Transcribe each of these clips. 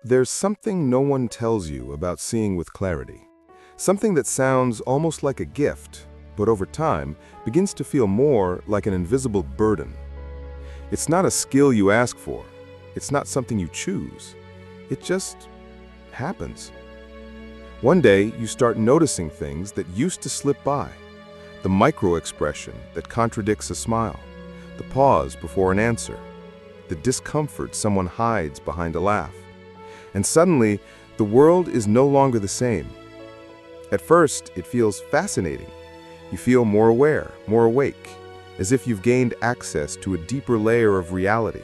There's something no one tells you about seeing with clarity. Something that sounds almost like a gift, but over time begins to feel more like an invisible burden. It's not a skill you ask for. It's not something you choose. It just happens. One day, you start noticing things that used to slip by. The micro-expression that contradicts a smile, the pause before an answer, the discomfort someone hides behind a laugh. And suddenly, the world is no longer the same. At first, it feels fascinating. You feel more aware, more awake, as if you've gained access to a deeper layer of reality.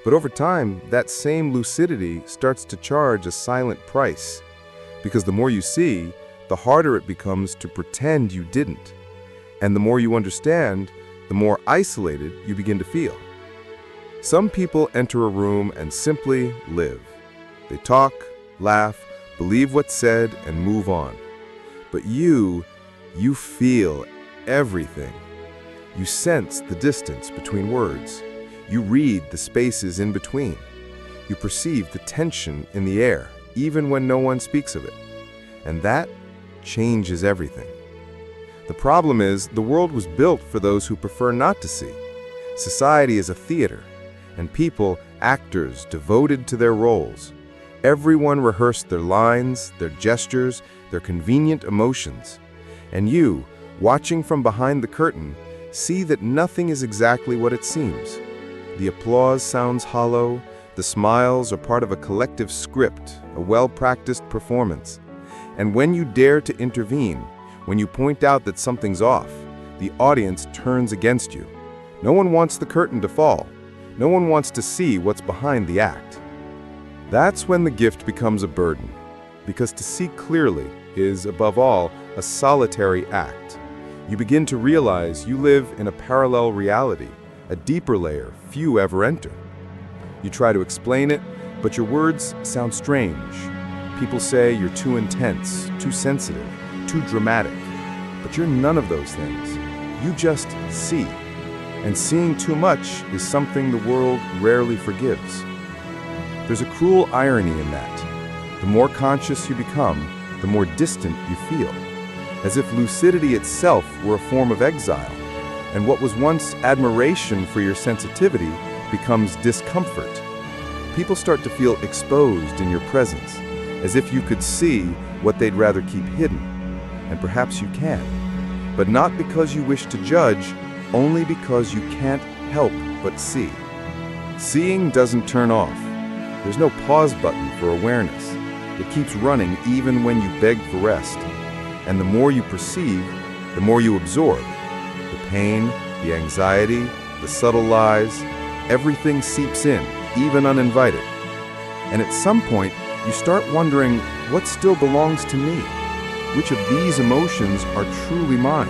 But over time, that same lucidity starts to charge a silent price, because the more you see, the harder it becomes to pretend you didn't. And the more you understand, the more isolated you begin to feel. Some people enter a room and simply live. They talk, laugh, believe what's said, and move on. But you feel everything. You sense the distance between words. You read the spaces in between. You perceive the tension in the air, even when no one speaks of it. And that changes everything. The problem is, the world was built for those who prefer not to see. Society is a theater, and people, actors devoted to their roles. Everyone rehearsed their lines, their gestures, their convenient emotions. And you, watching from behind the curtain, see that nothing is exactly what it seems. The applause sounds hollow, the smiles are part of a collective script, a well-practiced performance. And when you dare to intervene, when you point out that something's off, the audience turns against you. No one wants the curtain to fall. No one wants to see what's behind the act. That's when the gift becomes a burden, because to see clearly is, above all, a solitary act. You begin to realize you live in a parallel reality, a deeper layer few ever enter. You try to explain it, but your words sound strange. People say you're too intense, too sensitive, too dramatic. But you're none of those things. You just see. And seeing too much is something the world rarely forgives. There's a cruel irony in that. The more conscious you become, the more distant you feel, as if lucidity itself were a form of exile, and what was once admiration for your sensitivity becomes discomfort. People start to feel exposed in your presence, as if you could see what they'd rather keep hidden. And perhaps you can, but not because you wish to judge, only because you can't help but see. Seeing doesn't turn off. There's no pause button for awareness. It keeps running even when you beg for rest. And the more you perceive, the more you absorb. The pain, the anxiety, the subtle lies, everything seeps in, even uninvited. And at some point, you start wondering, what still belongs to me? Which of these emotions are truly mine?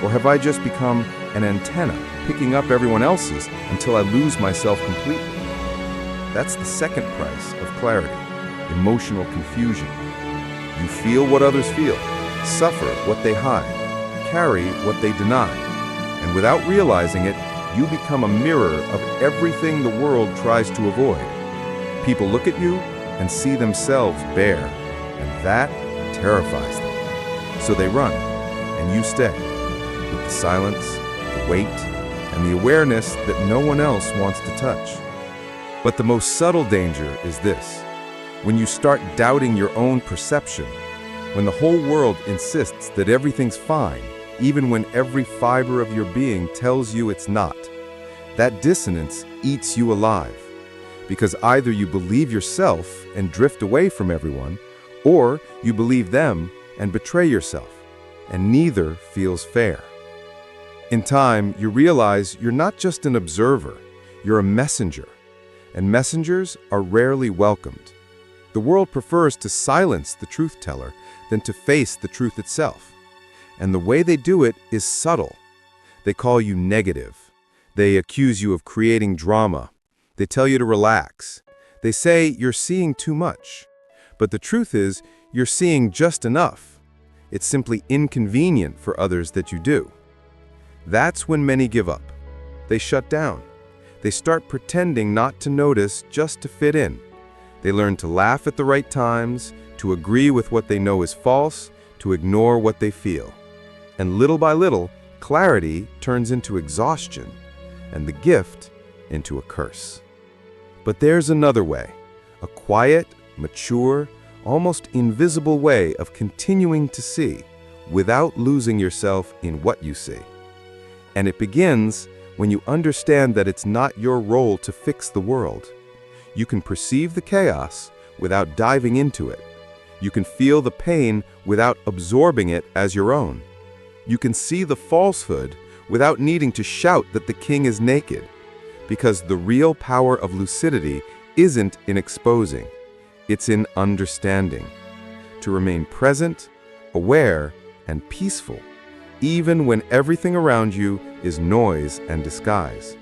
Or have I just become an antenna, picking up everyone else's until I lose myself completely? That's the second price of clarity, emotional confusion. You feel what others feel, suffer what they hide, carry what they deny, and without realizing it, you become a mirror of everything the world tries to avoid. People look at you and see themselves bare, and that terrifies them. So they run, and you stay, with the silence, the weight, and the awareness that no one else wants to touch. But the most subtle danger is this: when you start doubting your own perception, when the whole world insists that everything's fine, even when every fiber of your being tells you it's not. That dissonance eats you alive, because either you believe yourself and drift away from everyone, or you believe them and betray yourself, and neither feels fair. In time, you realize you're not just an observer, you're a messenger. And messengers are rarely welcomed. The world prefers to silence the truth teller than to face the truth itself. And the way they do it is subtle. They call you negative. They accuse you of creating drama. They tell you to relax. They say you're seeing too much. But the truth is, you're seeing just enough. It's simply inconvenient for others that you do. That's when many give up. They shut down. They start pretending not to notice just to fit in. They learn to laugh at the right times, to agree with what they know is false, to ignore what they feel. And little by little, clarity turns into exhaustion, and the gift into a curse. But there's another way, a quiet, mature, almost invisible way of continuing to see without losing yourself in what you see. And it begins when you understand that it's not your role to fix the world. You can perceive the chaos without diving into it. You can feel the pain without absorbing it as your own. You can see the falsehood without needing to shout that the king is naked, because the real power of lucidity isn't in exposing, it's in understanding. To remain present, aware, and peaceful, even when everything around you is noise and disguise.